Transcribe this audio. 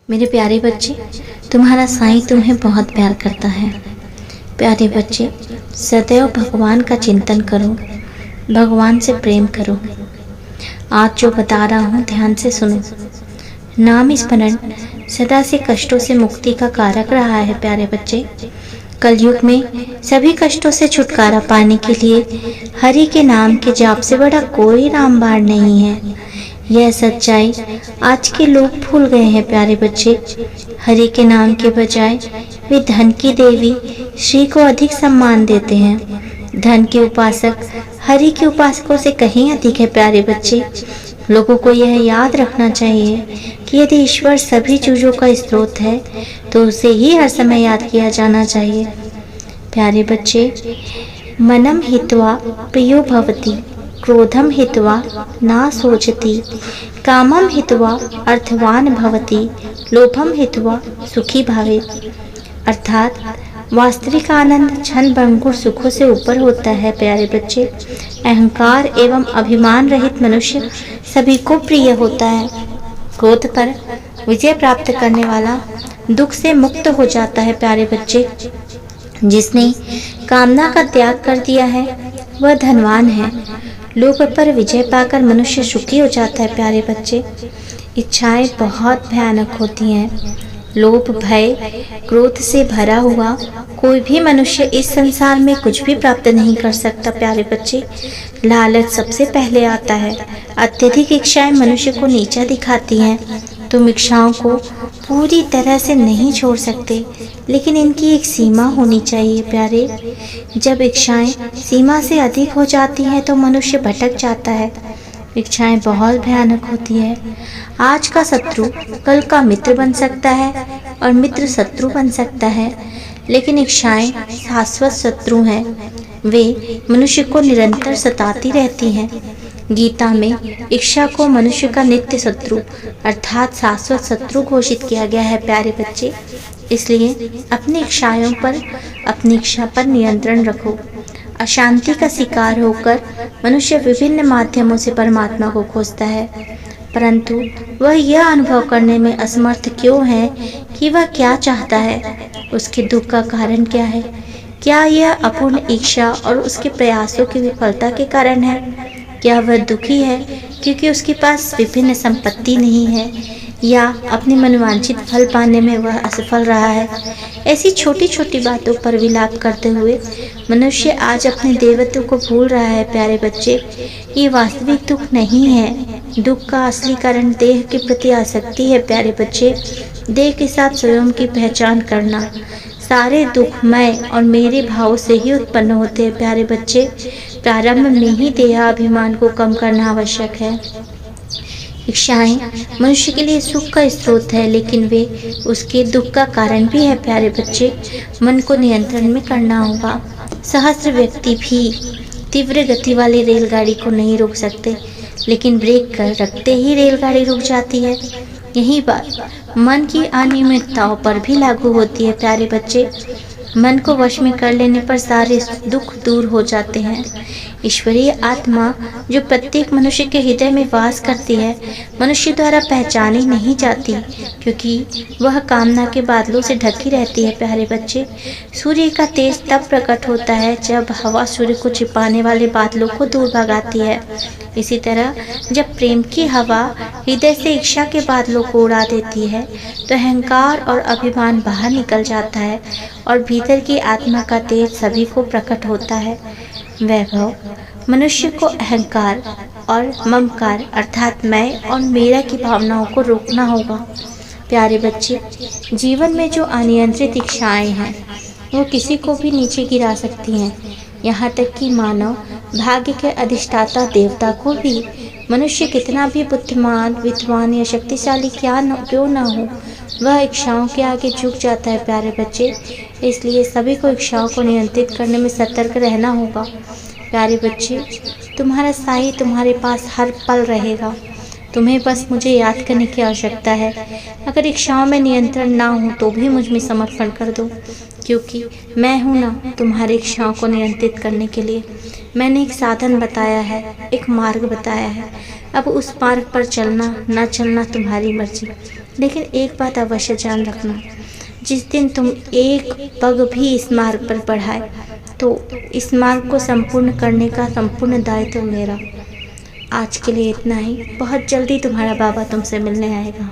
मेरे प्यारे बच्चे, तुम्हारा साईं तुम्हें बहुत प्यार करता है। प्यारे बच्चे, सदैव भगवान का चिंतन करो, भगवान से प्रेम करो। आज जो बता रहा हूँ ध्यान से सुनो। नाम स्मरण सदा से कष्टों से मुक्ति का कारक रहा है। प्यारे बच्चे, कलयुग में सभी कष्टों से छुटकारा पाने के लिए हरि के नाम के जाप से बड़ा कोई रामबाण नहीं है। यह सच्चाई आज के लोग भूल गए हैं। प्यारे बच्चे, हरि के नाम के बजाय वे धन की देवी श्री को अधिक सम्मान देते हैं। धन के उपासक हरि के उपासकों से कहीं अधिक है। प्यारे बच्चे, लोगों को यह याद रखना चाहिए कि यदि ईश्वर सभी चीजों का स्रोत है तो उसे ही हर समय याद किया जाना चाहिए। प्यारे बच्चे, मनम हित्वा प्रियो भवति, क्रोधम हित्वा ना सोचती, कामम हित्वा अर्थवान भवति, लोभम हित्वा सुखी भावेत। अर्थात वास्तविक आनंद क्षण भंगुर सुखों से ऊपर होता है। प्यारे बच्चे, अहंकार एवं अभिमान रहित मनुष्य सभी को प्रिय होता है। क्रोध पर विजय प्राप्त करने वाला दुख से मुक्त हो जाता है। प्यारे बच्चे, जिसने कामना का त्याग कर दिया है वह धनवान है। लोभ पर विजय पाकर मनुष्य सुखी हो जाता है। प्यारे बच्चे, इच्छाएं बहुत भयानक होती हैं। लोभ, भय, क्रोध से भरा हुआ कोई भी मनुष्य इस संसार में कुछ भी प्राप्त नहीं कर सकता। प्यारे बच्चे, लालच सबसे पहले आता है। अत्यधिक इच्छाएं मनुष्य को नीचा दिखाती हैं। तुम इच्छाओं को पूरी तरह से नहीं छोड़ सकते, लेकिन इनकी एक सीमा होनी चाहिए। प्यारे, जब इच्छाएं सीमा से अधिक हो जाती हैं तो मनुष्य भटक जाता है। इच्छाएं बहुत भयानक होती है। आज का शत्रु कल का मित्र बन सकता है और मित्र शत्रु बन सकता है, लेकिन इच्छाएं शाश्वत शत्रु हैं। वे मनुष्य को निरंतर सताती रहती हैं। गीता में इच्छा को मनुष्य का नित्य शत्रु अर्थात शाश्वत शत्रु घोषित किया गया है। प्यारे बच्चे, इसलिए अपनी अपनी इच्छा पर नियंत्रण रखो। अशांति का शिकार होकर मनुष्य विभिन्न माध्यमों से परमात्मा को खोजता है, परंतु वह यह अनुभव करने में असमर्थ क्यों है कि वह क्या चाहता है, उसके दुख का कारण क्या है। क्या यह अपूर्ण इच्छा और उसके प्रयासों की विफलता के कारण है? क्या वह दुखी है क्योंकि उसके पास विभिन्न संपत्ति नहीं है, या अपने मनवांछित फल पाने में वह असफल रहा है? ऐसी छोटी छोटी बातों पर विलाप करते हुए मनुष्य आज अपने देवत्व को भूल रहा है। प्यारे बच्चे, ये वास्तविक दुख नहीं है। दुख का असली कारण देह के प्रति आसक्ति है। प्यारे बच्चे, देह के साथ स्वयं की पहचान करना। सारे दुख मैं और मेरे भाव से ही उत्पन्न होते हैं। प्यारे बच्चे, प्रारंभ में ही देहाभिमान को कम करना आवश्यक है। इच्छाएं मनुष्य के लिए सुख का स्रोत है, लेकिन वे उसके दुख का कारण भी है। प्यारे बच्चे, मन को नियंत्रण में करना होगा। सहस्त्र व्यक्ति भी तीव्र गति वाली रेलगाड़ी को नहीं रोक सकते, लेकिन ब्रेक कर रखते ही रेलगाड़ी रुक जाती है। यही बात मन की अनियमितताओं पर भी लागू होती है। प्यारे बच्चे, मन को वश में कर लेने पर सारे दुख दूर हो जाते हैं। ईश्वरीय आत्मा जो प्रत्येक मनुष्य के हृदय में वास करती है, मनुष्य द्वारा पहचानी नहीं जाती, क्योंकि वह कामना के बादलों से ढकी रहती है। प्यारे बच्चे, सूर्य का तेज तब प्रकट होता है जब हवा सूर्य को छिपाने वाले बादलों को दूर भगाती है। इसी तरह जब प्रेम की हवा हृदय से इच्छा के बादलों को उड़ा देती है तो अहंकार और अभिमान बाहर निकल जाता है और भीतर की आत्मा का तेज सभी को प्रकट होता है। वैभव, मनुष्य को अहंकार और ममकार अर्थात मैं और मेरा की भावनाओं को रोकना होगा। प्यारे बच्चे, जीवन में जो अनियंत्रित इच्छाएं हैं वो किसी को भी नीचे गिरा सकती हैं, यहाँ तक कि मानव भाग्य के अधिष्ठाता देवता को भी। मनुष्य कितना भी बुद्धिमान, विद्वान या शक्तिशाली क्यों न हो, वह इच्छाओं के आगे झुक जाता है। प्यारे बच्चे, इसलिए सभी को इच्छाओं को नियंत्रित करने में सतर्क रहना होगा। प्यारे बच्चे, तुम्हारा साईं तुम्हारे पास हर पल रहेगा। तुम्हें बस मुझे याद करने की आवश्यकता है। अगर इच्छाओं में नियंत्रण ना हो तो भी मुझ में समर्पण कर दो, क्योंकि मैं हूँ ना तुम्हारी इच्छाओं को नियंत्रित करने के लिए। मैंने एक साधन बताया है, एक मार्ग बताया है। अब उस मार्ग पर चलना न चलना तुम्हारी मर्जी। लेकिन एक बात अवश्य जान रखना, जिस दिन तुम एक पग भी इस मार्ग पर बढ़ाए तो इस मार्ग को संपूर्ण करने का संपूर्ण दायित्व मेरा। आज के लिए इतना ही। बहुत जल्दी तुम्हारा बाबा तुमसे मिलने आएगा।